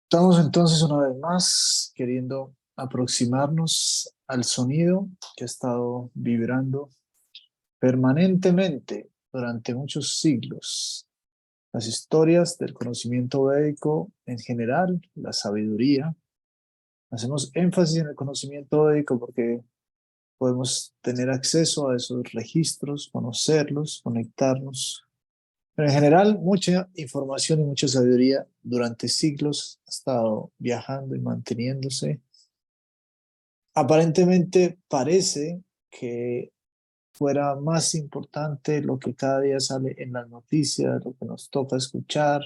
Estamos entonces una vez más queriendo aproximarnos al sonido que ha estado vibrando permanentemente durante muchos siglos. Las historias del conocimiento védico en general, la sabiduría. Hacemos énfasis en el conocimiento védico porque podemos tener acceso a esos registros, conocerlos, conectarnos. Pero en general, mucha información y mucha sabiduría durante siglos ha estado viajando y manteniéndose. Aparentemente parece que fuera más importante lo que cada día sale en las noticias, lo que nos toca escuchar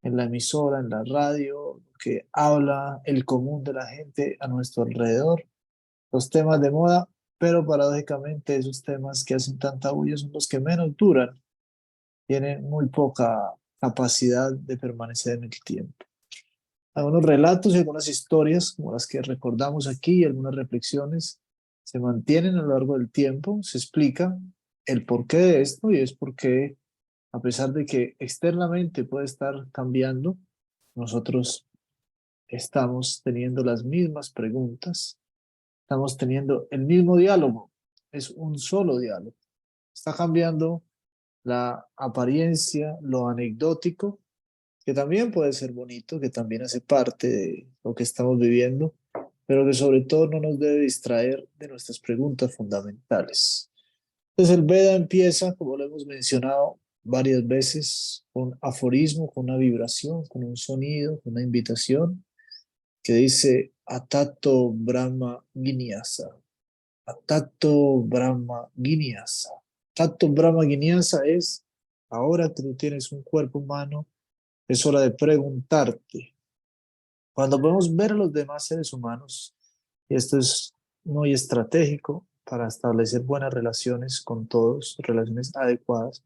en la emisora, en la radio, lo que habla el común de la gente a nuestro alrededor, los temas de moda, pero paradójicamente esos temas que hacen tanta bulla son los que menos duran, tienen muy poca capacidad de permanecer en el tiempo. Algunos relatos y algunas historias, como las que recordamos aquí, algunas reflexiones, se mantienen a lo largo del tiempo, se explica el porqué de esto y es porque, a pesar de que externamente puede estar cambiando, nosotros estamos teniendo las mismas preguntas, estamos teniendo el mismo diálogo, es un solo diálogo. Está cambiando la apariencia, lo anecdótico, que también puede ser bonito, que también hace parte de lo que estamos viviendo, pero que sobre todo no nos debe distraer de nuestras preguntas fundamentales. Entonces el Veda empieza, como lo hemos mencionado varias veces, con un aforismo, con una vibración, con un sonido, con una invitación que dice Atato Brahma Giniasa. Atato Brahma Giniasa. Atato Brahma Giniasa es, ahora que tú tienes un cuerpo humano, es hora de preguntarte. Cuando podemos ver a los demás seres humanos, y esto es muy estratégico para establecer buenas relaciones con todos, relaciones adecuadas,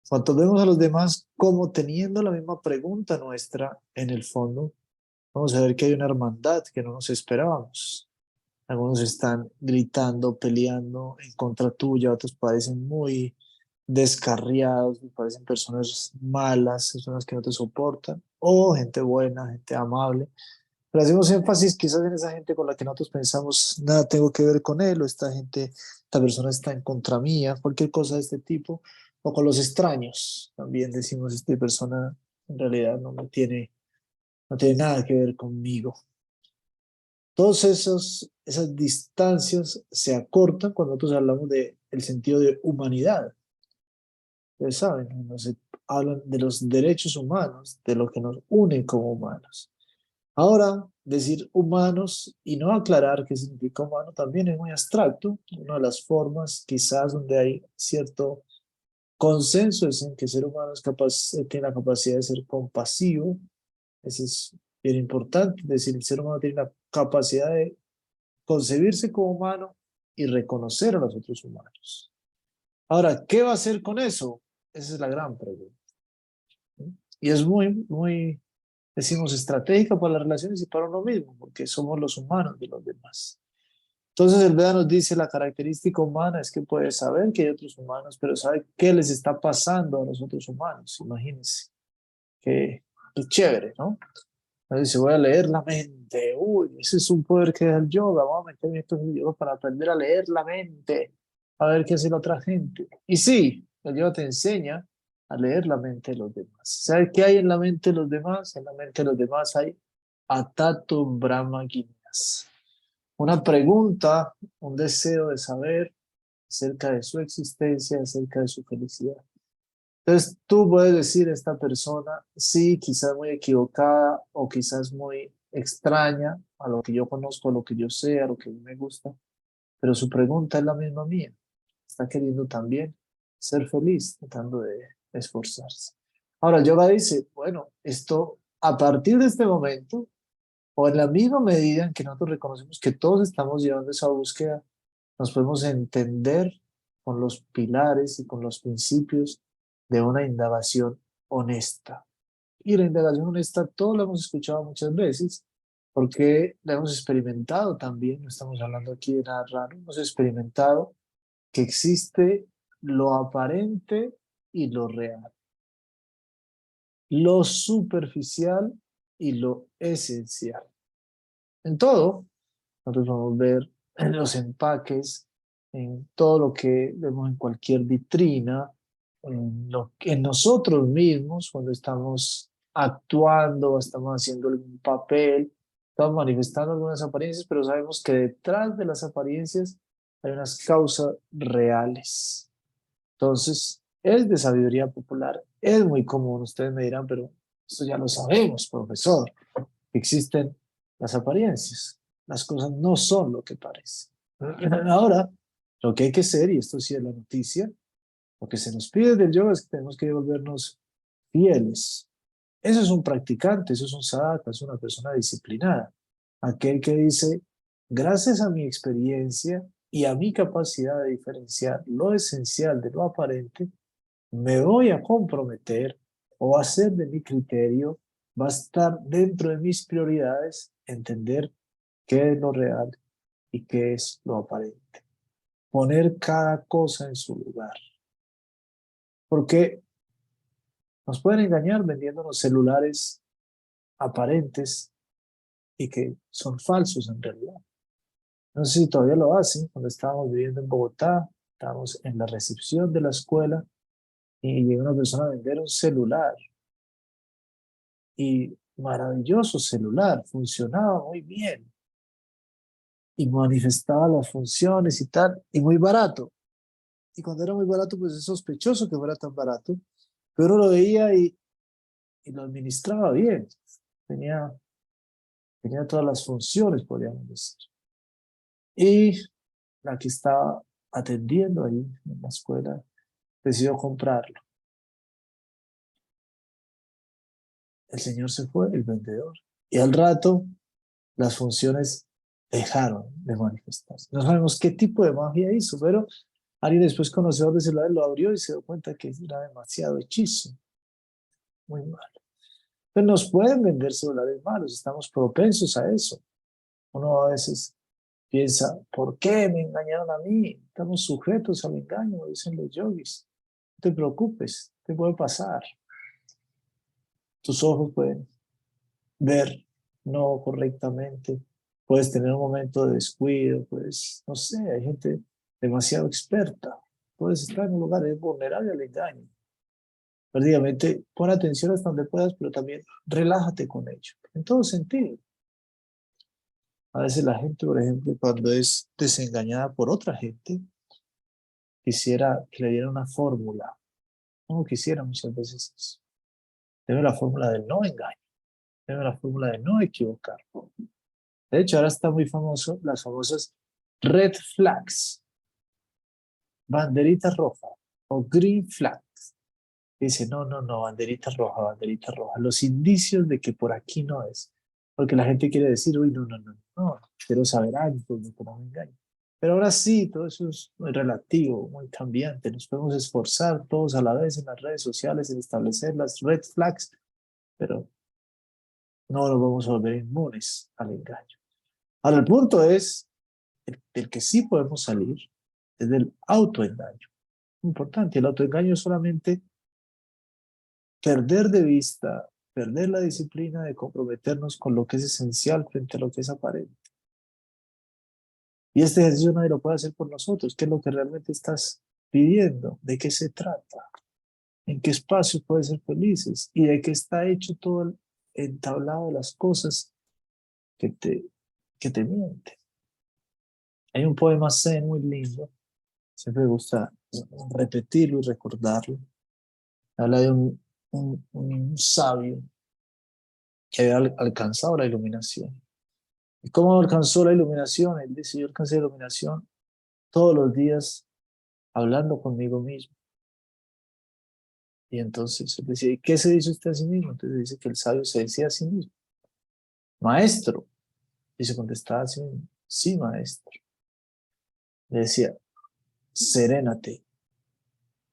cuando vemos a los demás como teniendo la misma pregunta nuestra en el fondo, vamos a ver que hay una hermandad que no nos esperábamos. Algunos están gritando, peleando en contra tuya, otros parecen muy descarriados, me parecen personas malas, personas que no te soportan, o gente buena, gente amable. Pero hacemos énfasis quizás en esa gente con la que nosotros pensamos, nada tengo que ver con él, o esta gente, esta persona está en contra mía, cualquier cosa de este tipo, o con los extraños. También decimos, esta persona en realidad no tiene nada que ver conmigo. Todos esas distancias se acortan cuando nosotros hablamos del sentido de humanidad. Ustedes saben, nos hablan de los derechos humanos, de lo que nos une como humanos. Ahora, decir humanos y no aclarar qué significa humano también es muy abstracto. Una de las formas quizás donde hay cierto consenso es en que el ser humano es capaz, tiene la capacidad de ser compasivo. Eso es bien importante. Es decir, el ser humano tiene la capacidad de concebirse como humano y reconocer a los otros humanos. Ahora, ¿qué va a hacer con eso? Esa es la gran pregunta. Y es muy, decimos, estratégica para las relaciones y para uno mismo, porque somos los humanos de los demás. Entonces el Veda nos dice la característica humana es que puede saber que hay otros humanos, pero sabe qué les está pasando a los otros humanos. Imagínense, qué chévere, ¿no? Entonces, si voy a leer la mente, uy, ese es un poder que da el yoga, vamos a meterme esto en el yoga para aprender a leer la mente, a ver qué hace la otra gente. Y sí, el yoga te enseña a leer la mente de los demás. ¿Sabes qué hay en la mente de los demás? En la mente de los demás hay Atato Brahma Guinness. Una pregunta, un deseo de saber acerca de su existencia, acerca de su felicidad. Entonces tú puedes decir a esta persona, sí, quizás muy equivocada o quizás muy extraña a lo que yo conozco, a lo que yo sé, a lo que a mí me gusta, pero su pregunta es la misma mía. Está queriendo también ser feliz, tratando de esforzarse. Ahora, el yoga dice, bueno, esto a partir de este momento, o en la misma medida en que nosotros reconocemos que todos estamos llevando esa búsqueda, nos podemos entender con los pilares y con los principios de una indagación honesta. Y la indagación honesta, todos la hemos escuchado muchas veces, porque la hemos experimentado también, no estamos hablando aquí de nada raro, hemos experimentado que existe lo aparente y lo real, lo superficial y lo esencial. En todo, nosotros vamos a ver en los empaques, en todo lo que vemos en cualquier vitrina, en nosotros mismos, cuando estamos actuando, estamos haciendo algún papel, estamos manifestando algunas apariencias, pero sabemos que detrás de las apariencias hay unas causas reales. Entonces, es de sabiduría popular, es muy común, ustedes me dirán, pero esto ya lo sabemos, profesor, existen las apariencias, las cosas no son lo que parecen. Ahora, lo que hay que hacer, y esto sí es la noticia, lo que se nos pide del yoga es que tenemos que volvernos fieles. Eso es un practicante, eso es un sadhaka, es una persona disciplinada. Aquel que dice, gracias a mi experiencia y a mi capacidad de diferenciar lo esencial de lo aparente, me voy a comprometer o a hacer de mi criterio, va a estar dentro de mis prioridades entender qué es lo real y qué es lo aparente. Poner cada cosa en su lugar. Porque nos pueden engañar vendiéndonos celulares aparentes y que son falsos en realidad. No sé si todavía lo hacen. Cuando estábamos viviendo en Bogotá, estábamos en la recepción de la escuela y llegó una persona a vender un celular. Y maravilloso celular, funcionaba muy bien y manifestaba las funciones y tal, y muy barato. Y cuando era muy barato, pues es sospechoso que fuera tan barato, pero lo veía y lo administraba bien. Tenía, tenía todas las funciones, podríamos decir. Y la que estaba atendiendo ahí en la escuela decidió comprarlo. El señor se fue, el vendedor, y al rato las funciones dejaron de manifestarse. No sabemos qué tipo de magia hizo, pero alguien después conocedor de celulares lo abrió y se dio cuenta que era demasiado hechizo. Muy mal. Pero nos pueden vender celulares malos, estamos propensos a eso. Uno a veces piensa, ¿por qué me engañaron a mí? Estamos sujetos al engaño, dicen los yogis. No te preocupes, te puede pasar. Tus ojos pueden ver no correctamente, puedes tener un momento de descuido, pues, no sé, hay gente demasiado experta, puedes estar en un lugar vulnerable al engaño. Prácticamente pon atención hasta donde puedas, pero también relájate con ello, en todo sentido. A veces la gente, por ejemplo, cuando es desengañada por otra gente, quisiera que le diera una fórmula. No quisiera muchas veces eso. Debe la fórmula del no engaño, debe la fórmula de no equivocar. De hecho, ahora está muy famoso las famosas red flags, banderita roja o green flags. Dice, no, no, no, banderita roja, banderita roja. Los indicios de que por aquí no es. Porque la gente quiere decir, uy, no, no, no, no, quiero saber antes de que no me engañen. Pero ahora sí, todo eso es muy relativo, muy cambiante. Nos podemos esforzar todos a la vez en las redes sociales en establecer las red flags, pero no nos vamos a volver inmunes al engaño. Ahora, el punto es, el que sí podemos salir es del autoengaño. Importante, el autoengaño es solamente perder de vista, perder la disciplina de comprometernos con lo que es esencial frente a lo que es aparente. Y este ejercicio nadie lo puede hacer por nosotros. ¿Qué es lo que realmente estás pidiendo? ¿De qué se trata? ¿En qué espacios puedes ser felices? ¿Y de qué está hecho todo el entablado de las cosas que te mienten? Hay un poema zen muy lindo, siempre me gusta repetirlo y recordarlo. Habla de un sabio que había alcanzado la iluminación. ¿Y cómo alcanzó la iluminación? Él dice, yo alcancé la iluminación todos los días hablando conmigo mismo. Y entonces él decía, ¿y qué se dice usted a sí mismo? Entonces dice que el sabio se decía a sí mismo, maestro. Y se contestaba a sí mismo, sí, maestro. Le decía, serénate.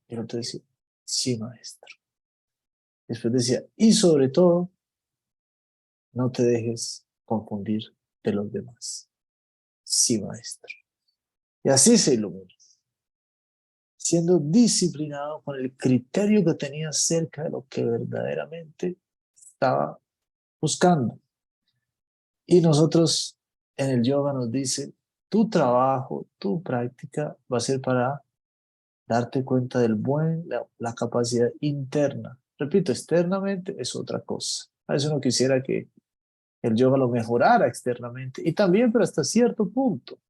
Y el otro decía, sí, maestro. Después decía, y sobre todo, no te dejes confundir de los demás. Sí, maestro. Y así se ilumina. siendo disciplinado con el criterio que tenía acerca de lo que verdaderamente estaba buscando. Y nosotros en el yoga nos dice, tu trabajo, tu práctica va a ser para darte cuenta del la capacidad interna. Repito, externamente es otra cosa. A eso no quisiera que el yoga lo mejorara externamente. Y también, pero hasta cierto punto.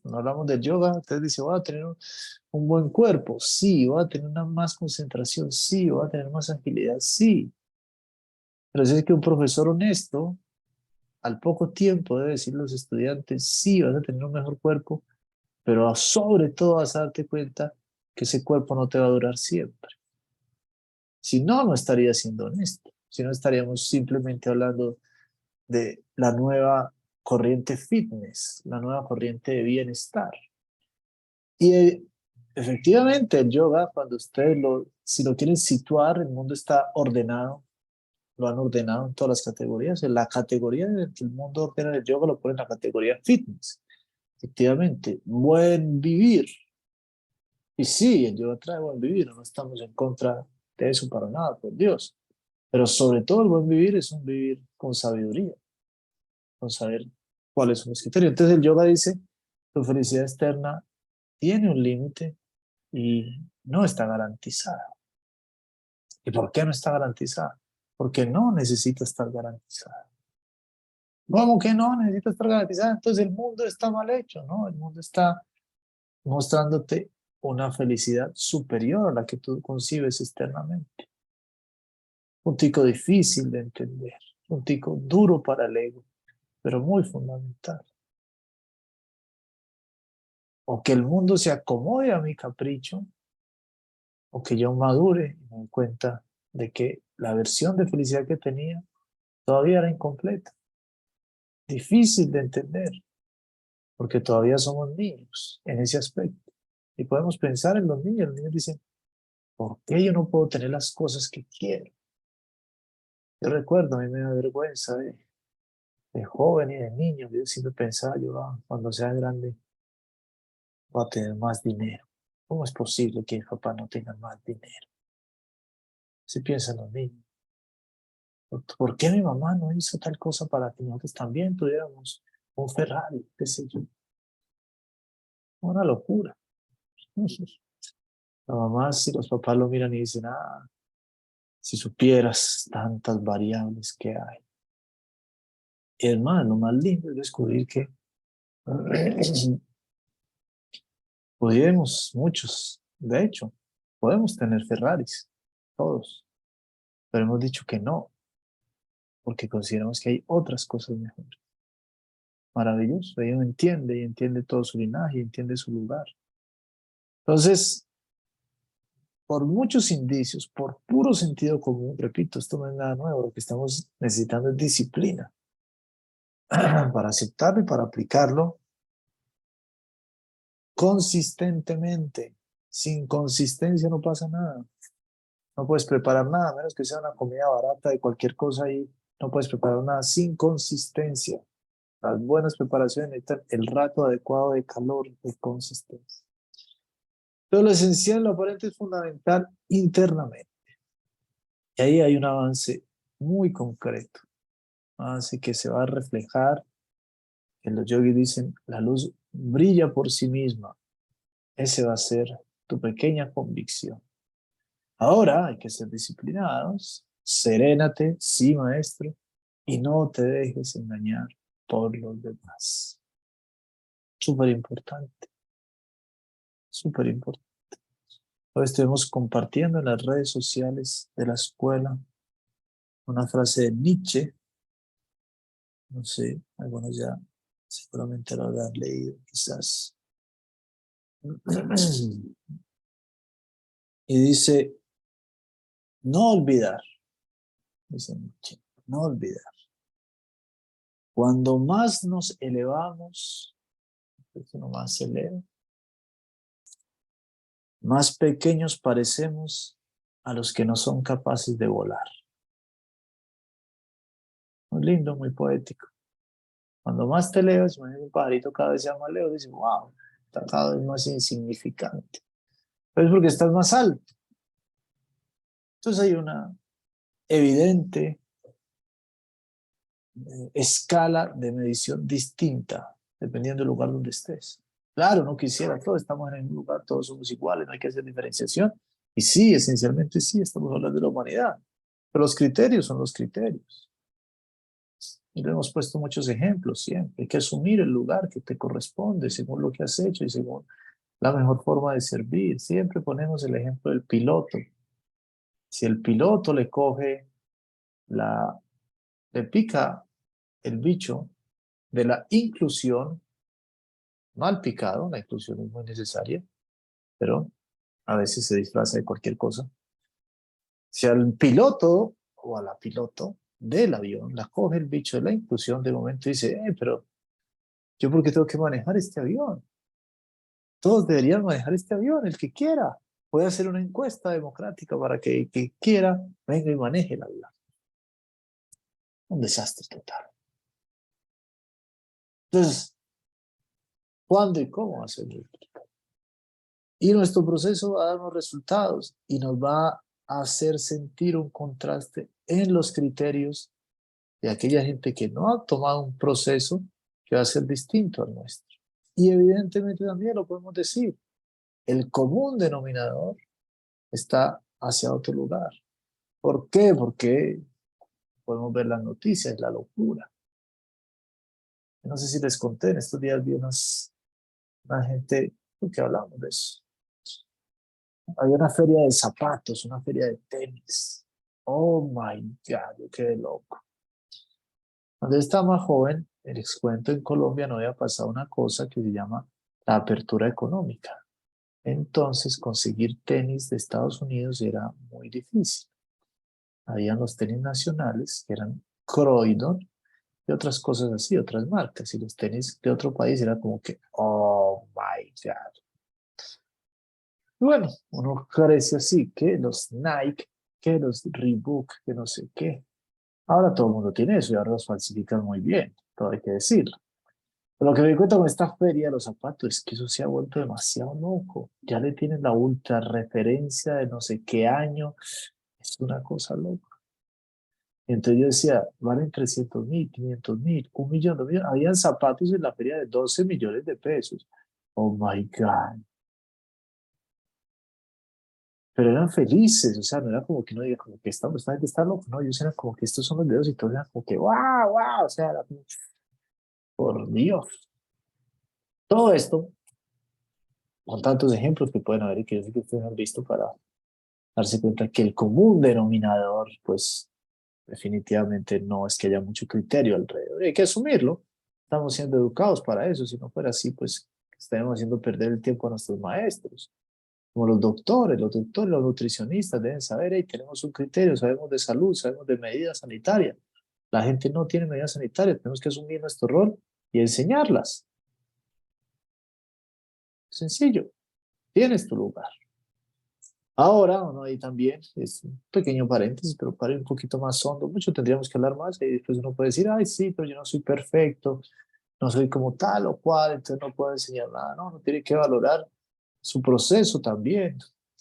No hablamos del yoga, usted dice, voy a tener un buen cuerpo, sí, voy a tener una más concentración, sí, voy a tener más agilidad, sí. Pero es que un profesor honesto, al poco tiempo debe decir a los estudiantes, sí, vas a tener un mejor cuerpo, pero sobre todo vas a darte cuenta que ese cuerpo no te va a durar siempre. Si no, no estaría siendo honesto. Si no, estaríamos simplemente hablando de la nueva corriente fitness, la nueva corriente de bienestar. Y efectivamente el yoga, cuando ustedes si lo quieren situar, el mundo está ordenado, lo han ordenado en todas las categorías. En la categoría del que el mundo ordena el yoga lo pone en la categoría fitness. Efectivamente, buen vivir. Y sí, el yoga trae buen vivir, no estamos en contra de eso para nada, por Dios. Pero sobre todo el buen vivir es un vivir con sabiduría, con saber cuáles son los criterios. Entonces el yoga dice, tu felicidad externa tiene un límite y no está garantizada. ¿Y por qué no está garantizada? Porque no necesita estar garantizada. ¿Cómo que no necesita estar garantizada? Entonces el mundo está mal hecho, ¿no? El mundo está mostrándote una felicidad superior a la que tú concibes externamente. Un tico difícil de entender, un tico duro para el ego, pero muy fundamental. O que el mundo se acomode a mi capricho, o que yo madure y me doy cuenta de que la versión de felicidad que tenía todavía era incompleta. Difícil de entender, porque todavía somos niños en ese aspecto. Y podemos pensar en los niños dicen, ¿por qué yo no puedo tener las cosas que quiero? Yo recuerdo, a mí me da vergüenza de joven y de niño, yo siempre pensaba, yo cuando sea grande voy a tener más dinero. ¿Cómo es posible que el papá no tenga más dinero? Si piensan los niños. ¿Por qué mi mamá no hizo tal cosa para que nosotros también tuviéramos un Ferrari, qué sé yo? Una locura. Las mamás y los papás lo miran y dicen, si supieras tantas variables que hay. Y es más, lo más lindo es descubrir que pudiéramos, muchos, de hecho, podemos tener Ferraris, todos, pero hemos dicho que no, porque consideramos que hay otras cosas mejores. Maravilloso, ella entiende y entiende todo su linaje y entiende su lugar. Entonces, por muchos indicios, por puro sentido común, repito, esto no es nada nuevo, lo que estamos necesitando es disciplina para aceptarlo y para aplicarlo consistentemente. Sin consistencia no pasa nada. No puedes preparar nada, a menos que sea una comida barata de cualquier cosa ahí. No puedes preparar nada sin consistencia. Las buenas preparaciones necesitan el rato adecuado de calor, de consistencia. Pero lo esencial, lo aparente es fundamental internamente. Y ahí hay un avance muy concreto. Un avance que se va a reflejar, que los yogis dicen, la luz brilla por sí misma. Ese va a ser tu pequeña convicción. Ahora hay que ser disciplinados, serénate, sí, maestro, y no te dejes engañar por los demás. Súper importante, súper importante. Hoy estuvimos compartiendo en las redes sociales de la escuela una frase de Nietzsche, no sé, algunos ya seguramente lo habrán leído, quizás. Y dice, no olvidar, dice Nietzsche, no olvidar. Cuando más nos elevamos, uno más se eleva, más pequeños parecemos a los que no son capaces de volar. Muy lindo, muy poético. Cuando más te elevas, imagínate un pajarito cada vez sea más lejos, dice, wow, está cada vez más insignificante. Pero es porque estás más alto. Entonces hay una evidente escala de medición distinta, dependiendo del lugar donde estés. Claro, no quisiera, todos estamos en un lugar, todos somos iguales, no hay que hacer diferenciación. Y sí, esencialmente sí, estamos hablando de la humanidad. Pero los criterios son los criterios. Y le hemos puesto muchos ejemplos siempre. Hay que asumir el lugar que te corresponde según lo que has hecho y según la mejor forma de servir. Siempre ponemos el ejemplo del piloto. Si el piloto le pica el bicho de la inclusión, mal picado, la inclusión es muy necesaria, pero a veces se disfraza de cualquier cosa. Si al piloto o a la piloto del avión la coge el bicho de la inclusión, de momento dice, pero ¿yo por qué tengo que manejar este avión? Todos deberían manejar este avión, el que quiera. Puede hacer una encuesta democrática para que el que quiera venga y maneje el avión. Un desastre total. Entonces, ¿cuándo y cómo hacerlo? Y nuestro proceso va a dar unos resultados y nos va a hacer sentir un contraste en los criterios de aquella gente que no ha tomado un proceso que va a ser distinto al nuestro. Y evidentemente también lo podemos decir, el común denominador está hacia otro lugar. ¿Por qué? Porque podemos ver las noticias, la locura. No sé si les conté, en estos días vi una gente, porque hablamos de eso. Había una feria de zapatos, una feria de tenis. Oh my God, yo quedé loco. Cuando yo estaba más joven, les cuento, en Colombia no había pasado una cosa que se llama la apertura económica. Entonces, conseguir tenis de Estados Unidos era muy difícil. Habían los tenis nacionales, que eran Croydon, y otras cosas así, otras marcas. Y los tenis de otro país era como que, oh my God. Y bueno, uno crece así, que los Nike, que los Reebok, que no sé qué. Ahora todo el mundo tiene eso y ahora los falsifican muy bien, todo hay que decirlo. Pero lo que me di cuenta con esta feria de los zapatos es que eso se ha vuelto demasiado loco. Ya le tienen la ultra referencia de no sé qué año. Es una cosa loca. Entonces yo decía, valen 300.000, 500.000, 1.000.000, 2.000.000. Habían zapatos en la feria de 12 millones de pesos. Oh my God. Pero eran felices, o sea, no era como que no diga como que esta gente está loca, no, ellos eran como que estos son los dedos y todos eran como que, wow, wow, o sea, era como, por Dios. Todo esto, con tantos ejemplos que pueden haber y que yo sé que ustedes han visto para darse cuenta que el común denominador, pues, definitivamente no es que haya mucho criterio alrededor. Y hay que asumirlo. Estamos siendo educados para eso. Si no fuera así, pues estaríamos haciendo perder el tiempo a nuestros maestros. Como los doctores, los nutricionistas deben saber, hey, tenemos un criterio, sabemos de salud, sabemos de medidas sanitarias. La gente no tiene medidas sanitarias, tenemos que asumir nuestro rol y enseñarlas. Sencillo, tienes tu lugar. Ahora, uno ahí también, es un pequeño paréntesis, pero para ir un poquito más hondo, mucho tendríamos que hablar más y después uno puede decir, ay, sí, pero yo no soy perfecto, no soy como tal o cual, entonces no puedo enseñar nada. No, uno tiene que valorar su proceso también,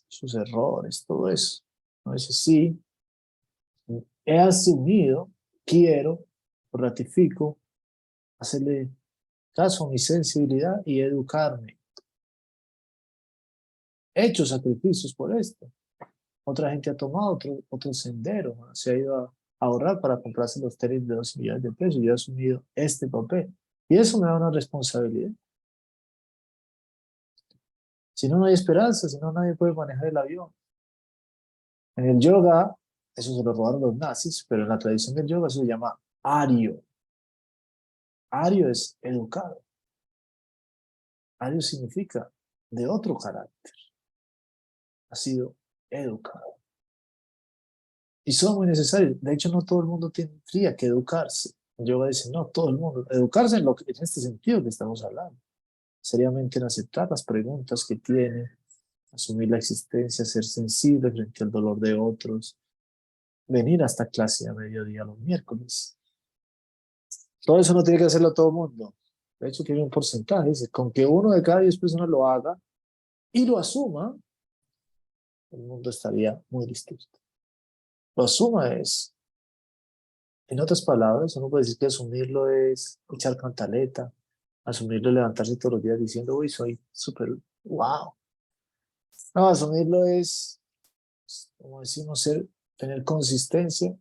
sus errores, todo eso. No es así, he asumido, quiero, ratifico, hacerle caso a mi sensibilidad y educarme. He hecho sacrificios por esto. Otra gente ha tomado otro sendero, ¿no? Se ha ido a ahorrar para comprarse los tenis de 12 millones de pesos. Yo he asumido este papel. Y eso me da una responsabilidad. Si no, no hay esperanza, si no, nadie puede manejar el avión. En el yoga, eso se lo robaron los nazis, pero en la tradición del yoga eso se llama ario. Ario es educado. Ario significa de otro carácter. Ha sido educado. Y son muy necesarios. De hecho, no todo el mundo tendría que educarse. El yoga dice, no, todo el mundo. Educarse en este sentido que estamos hablando. Seriamente en aceptar las preguntas que tiene, asumir la existencia, ser sensible frente al dolor de otros, venir a esta clase a mediodía los miércoles. Todo eso no tiene que hacerlo todo el mundo. De hecho, tiene un porcentaje. Dice, con que uno de cada 10 personas lo haga y lo asuma, el mundo estaría muy distinto. Lo asuma es, en otras palabras, uno puede decir que asumirlo es echar cantaleta, asumirlo es levantarse todos los días diciendo, uy, soy súper, wow. No, asumirlo es, como decimos, tener consistencia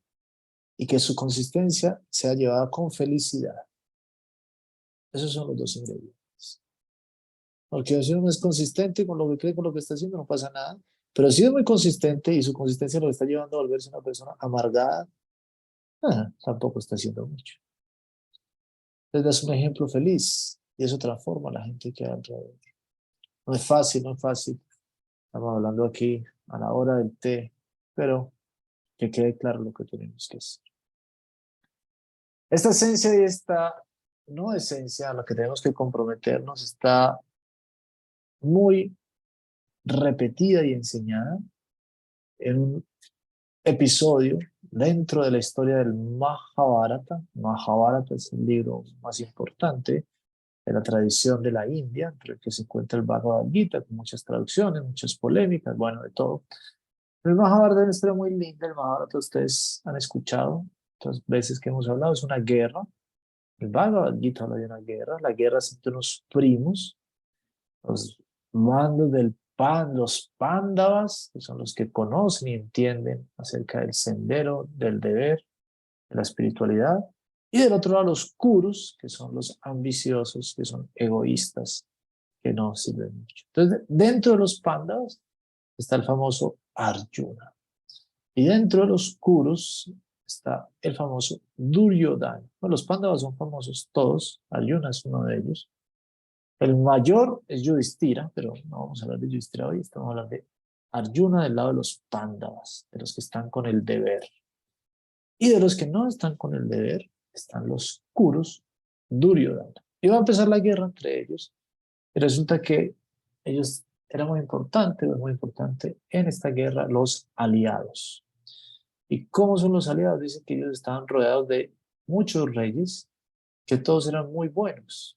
y que su consistencia sea llevada con felicidad. Esos son los dos ingredientes. Porque si uno es consistente con lo que cree, con lo que está haciendo, no pasa nada. Pero si es muy consistente y su consistencia lo está llevando a volverse una persona amargada, tampoco está haciendo mucho. Entonces, das un ejemplo feliz y eso transforma a la gente que hay alrededor. No es fácil, no es fácil. Estamos hablando aquí a la hora del té, pero que quede claro lo que tenemos que hacer. Esta esencia y esta no esencia a la que tenemos que comprometernos está muy repetida y enseñada en un episodio dentro de la historia del Mahabharata. Mahabharata es el libro más importante de la tradición de la India, entre el que se encuentra el Bhagavad Gita, con muchas traducciones, muchas polémicas, bueno, de todo. El Mahabharata es una historia muy linda. El Mahabharata ustedes han escuchado otras veces que hemos hablado, es una guerra. El Bhagavad Gita habla de una guerra. La guerra es entre unos primos, los mandos del los pándavas, que son los que conocen y entienden acerca del sendero, del deber, de la espiritualidad, y del otro lado los kurus, que son los ambiciosos, que son egoístas, que no sirven mucho. Entonces, dentro de los pándavas está el famoso Arjuna, y dentro de los kurus está el famoso Duryodhana. Bueno, los pándavas son famosos todos, Arjuna es uno de ellos. El mayor es Yudhishthira, pero no vamos a hablar de Yudhishthira hoy, estamos hablando de Arjuna del lado de los pándavas, de los que están con el deber. Y de los que no están con el deber están los Kurus, Duryodhana. Y va a empezar la guerra entre ellos. Y resulta que ellos eran muy importante en esta guerra los aliados. ¿Y cómo son los aliados? Dicen que ellos estaban rodeados de muchos reyes, que todos eran muy buenos.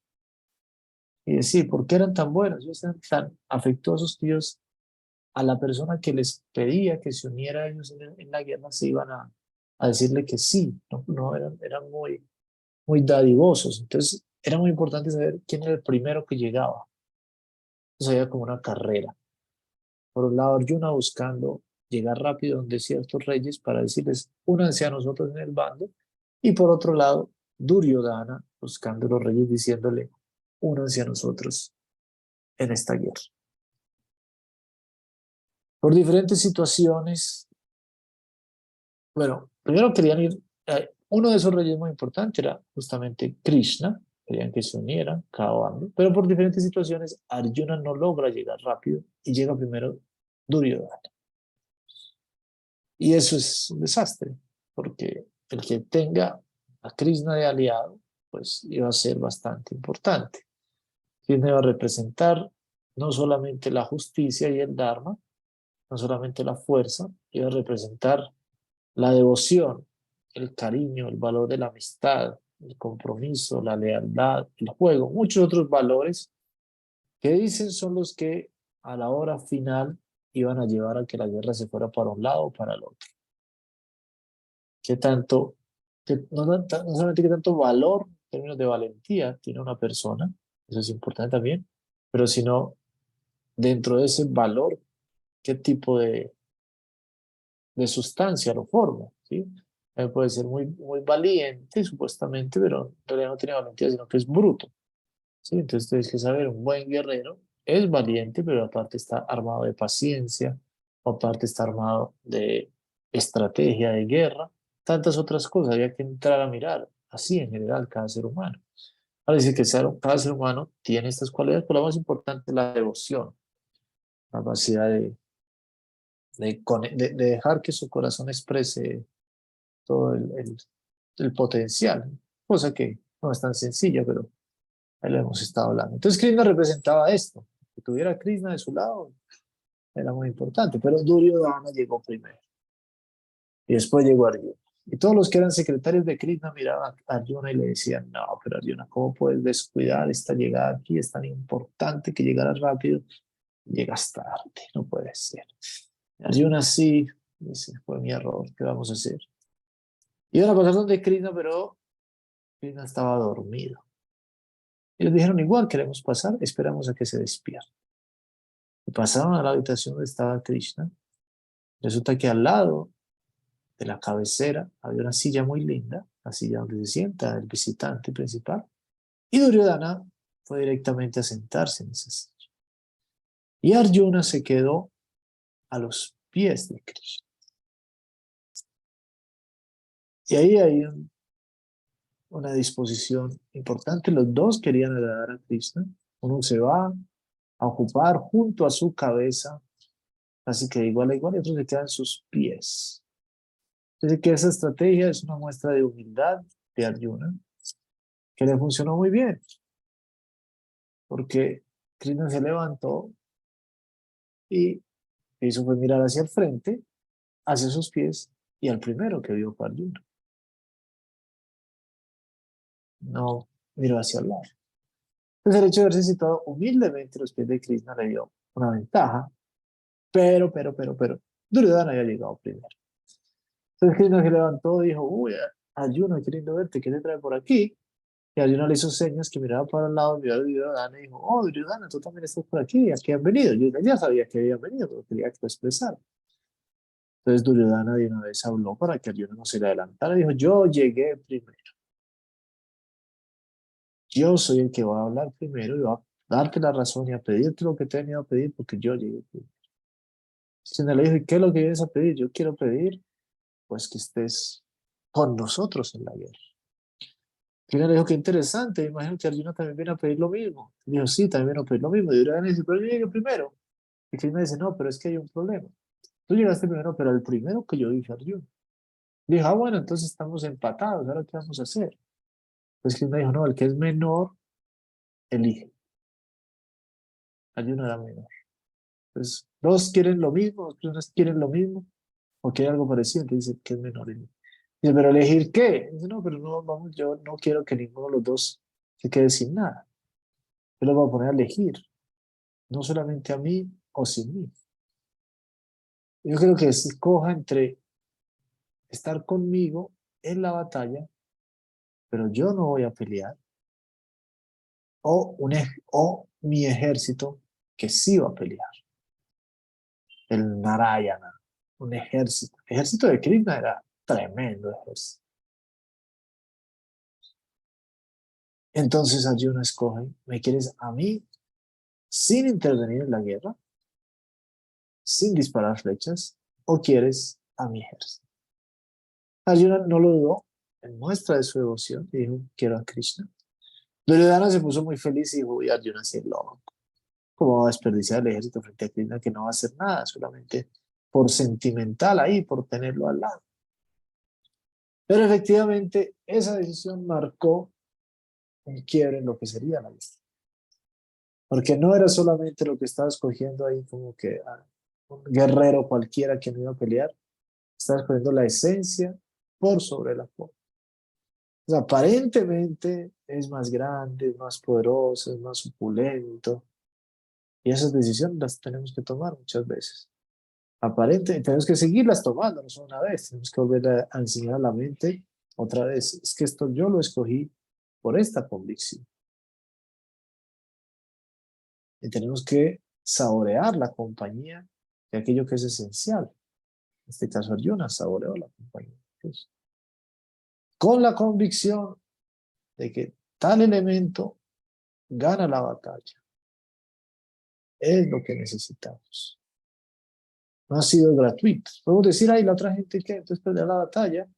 Y decir, ¿por qué eran tan buenos? Ellos eran tan afectuosos que ellos a la persona que les pedía que se uniera a ellos en la guerra se iban a decirle que sí, no eran muy dadivosos. Entonces era muy importante saber quién era el primero que llegaba. Entonces había como una carrera. Por un lado, Arjuna buscando llegar rápido donde ciertos reyes para decirles, únanse a nosotros en el bando. Y por otro lado, Duryodhana buscando a los reyes diciéndole, únanse a nosotros en esta guerra. Por diferentes situaciones, bueno, primero querían ir, uno de esos reyes muy importantes era justamente Krishna, querían que se unieran cada bando, pero por diferentes situaciones Arjuna no logra llegar rápido y llega primero Duryodhana. Y eso es un desastre, porque el que tenga a Krishna de aliado, pues iba a ser bastante importante. Krishna iba a representar no solamente la justicia y el dharma, no solamente la fuerza, iba a representar la devoción, el cariño, el valor de la amistad, el compromiso, la lealtad, el juego, muchos otros valores que dicen son los que a la hora final iban a llevar a que la guerra se fuera para un lado o para el otro. ¿Qué tanto, no solamente qué tanto valor en términos de valentía tiene una persona, eso es importante también, pero sino dentro de ese valor, qué tipo de sustancia lo forma, ¿sí? Puede ser muy valiente, supuestamente, pero en realidad no tiene valentía, sino que es bruto, ¿sí? Entonces tienes que saber, un buen guerrero es valiente, pero aparte está armado de paciencia, aparte está armado de estrategia de guerra, tantas otras cosas, había que entrar a mirar, así en general, cada ser humano. Ahora dice que cada ser humano tiene estas cualidades, pero lo más importante es la devoción, la capacidad de dejar que su corazón exprese todo el potencial, cosa que no es tan sencilla, pero ahí lo hemos estado hablando. Entonces Krishna representaba esto, que tuviera a Krishna de su lado era muy importante, pero Duryodhana llegó primero y después llegó Arjuna. Y todos los que eran secretarios de Krishna miraban a Arjuna y le decían, no, pero Arjuna, ¿cómo puedes descuidar esta llegada aquí? Es tan importante que llegaras rápido, llegas tarde, no puede ser. Arjuna sí, dice, fue mi error, ¿qué vamos a hacer? Iban a pasar donde Krishna, pero Krishna estaba dormido. Ellos dijeron, igual queremos pasar, esperamos a que se despierte. Y pasaron a la habitación donde estaba Krishna. Resulta que al lado de la cabecera había una silla muy linda, la silla donde se sienta el visitante principal. Y Duryodhana fue directamente a sentarse en esa silla. Y Arjuna se quedó a los pies de Krishna. Y ahí hay una disposición importante. Los dos querían agradar a Krishna. Uno se va a ocupar junto a su cabeza, así que de igual a igual, y otro se queda en sus pies. Así que esa estrategia es una muestra de humildad de Arjuna, que le funcionó muy bien, porque Krishna se levantó y hizo fue mirar hacia el frente, hacia sus pies, y al primero que vio fue Arjuna. No miró hacia el lado. Entonces el hecho de haberse situado humildemente a los pies de Krishna le dio una ventaja, pero, Duryodhana había llegado primero. Entonces Krishna se levantó y dijo, uy, Arjuna, qué lindo verte, ¿qué te trae por aquí? Y Arjuna le hizo señas que miraba para el lado, miraba a Duryodhana y dijo, oh, Duryodhana, tú también estás por aquí, ¿a qué han venido? Yo ya sabía que habían venido, pero quería que lo expresara. Entonces Duryodhana de una vez habló para que Arjuna no se le adelantara y dijo, yo llegué primero. Yo soy el que va a hablar primero y va a darte la razón y a pedirte lo que te he venido a pedir porque yo llegué primero. Krishna le dijo, ¿y qué es lo que vienes a pedir? Yo quiero pedir, pues, que estés con nosotros en la guerra. Krishna le dijo, qué interesante, imagino que Arjuna también viene a pedir lo mismo. Dijo, sí, también viene a pedir lo mismo. Y Duryodhana dice, pero yo llegué primero. Y Krishna dice, no, pero es que hay un problema. Tú llegaste primero, pero el primero que yo dije Arjuna. Dijo, ah, bueno, entonces estamos empatados, ¿ahora qué vamos a hacer? Pues Krishna dijo, no, el que es menor, elige. Arjuna era menor. Entonces, dos quieren lo mismo, dos personas quieren lo mismo, o que hay algo parecido, entonces dice que es menor. Dice, pero elegir qué? Dice, no, pero no, vamos, yo no quiero que ninguno de los dos se quede sin nada. Yo los voy a poner a elegir, no solamente a mí o sin mí. Yo creo que se escoja entre estar conmigo en la batalla, pero yo no voy a pelear, o mi ejército que sí va a pelear, el Narayana, un ejército. El ejército de Krishna era tremendo ejército. Entonces Arjuna escoge, ¿me quieres a mí sin intervenir en la guerra, sin disparar flechas, o quieres a mi ejército? Arjuna no lo dudó, en muestra de su devoción, y dijo, quiero a Krishna. Duryodhana se puso muy feliz y dijo, uy, Arjuna sí es loco. ¿Cómo va a desperdiciar el ejército frente a Krishna que no va a hacer nada, solamente por sentimental ahí, por tenerlo al lado? Pero efectivamente, esa decisión marcó un quiebre en lo que sería la guerra. Porque no era solamente lo que estaba escogiendo ahí como que un guerrero cualquiera que no iba a pelear, estaba escogiendo la esencia por sobre la forma. O sea, aparentemente es más grande, es más poderoso, es más opulento, y esas decisiones las tenemos que tomar muchas veces. Aparentemente tenemos que seguirlas tomando, no solo una vez, tenemos que volver a enseñar a la mente otra vez. Es que esto yo lo escogí por esta convicción. Y tenemos que saborear la compañía de aquello que es esencial. En este caso, Arjuna saboreó la compañía de Dios, con la convicción de que tal elemento gana la batalla. Es lo que necesitamos. No ha sido gratuito. Podemos decir, ay, la otra gente que entonces perderá la batalla.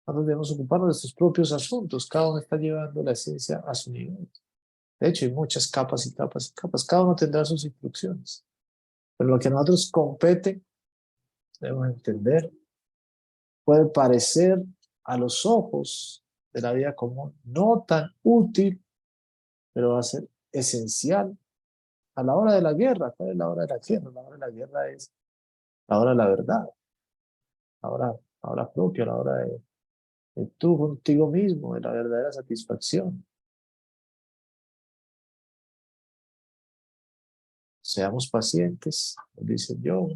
Ahora debemos ocuparnos de nuestros propios asuntos. Cada uno está llevando la esencia a su nivel. De hecho, hay muchas capas y capas y capas. Cada uno tendrá sus instrucciones. Pero lo que a nosotros compete, debemos entender, puede parecer a los ojos de la vida común no tan útil, pero va a ser esencial a la hora de la guerra. ¿Cuál es la hora de la guerra? La hora de la guerra es la hora de la verdad, la hora propia, la hora de tú contigo mismo, de la verdadera satisfacción. Seamos pacientes, dice yo,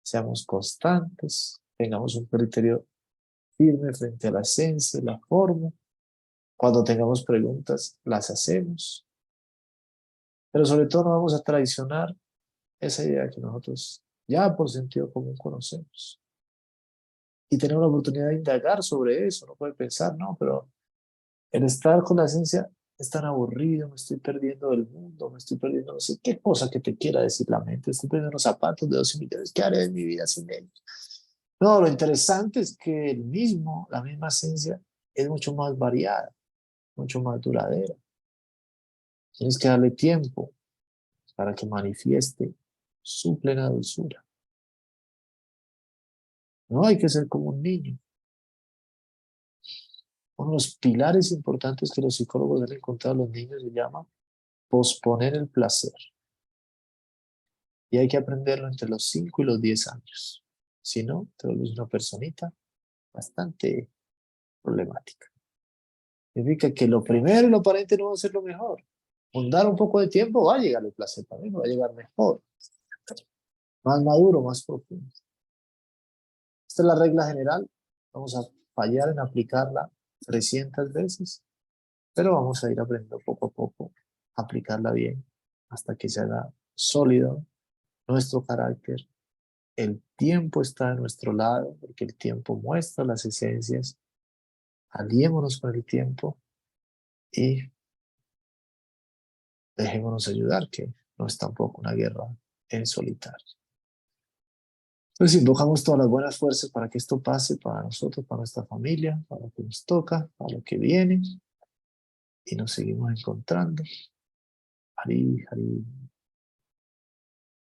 seamos constantes, tengamos un criterio firme frente a la esencia, la forma. Cuando tengamos preguntas, las hacemos, pero sobre todo no vamos a traicionar esa idea que nosotros ya por sentido común conocemos. Y tener una oportunidad de indagar sobre eso, no puede pensar, no, pero el estar con la esencia es tan aburrido, me estoy perdiendo del mundo, me estoy perdiendo no sé qué cosa que te quiera decir la mente, estoy perdiendo unos zapatos de 12 millones, ¿qué haré de mi vida sin ellos? No, lo interesante es que la misma esencia es mucho más variada, mucho más duradera. Tienes que darle tiempo para que manifieste su plena dulzura. No hay que ser como un niño. Uno de los pilares importantes que los psicólogos han encontrado a los niños se llama posponer el placer. Y hay que aprenderlo entre los 5 y los 10 años. Si no, te vuelves una personita bastante problemática. Significa que lo primero y lo aparente no va a ser lo mejor. Con dar un poco de tiempo va a llegar el placer también, va a llegar mejor, más maduro, más profundo. Esta es la regla general. Vamos a fallar en aplicarla 300 veces, pero vamos a ir aprendiendo poco a poco a aplicarla bien hasta que se haga sólido nuestro carácter. El tiempo está de nuestro lado, porque el tiempo muestra las esencias. Aliémonos con el tiempo y dejémonos ayudar, que no es tampoco una guerra en solitario. Entonces invocamos todas las buenas fuerzas para que esto pase para nosotros, para nuestra familia, para lo que nos toca, para lo que viene, y nos seguimos encontrando. Hari, Hari.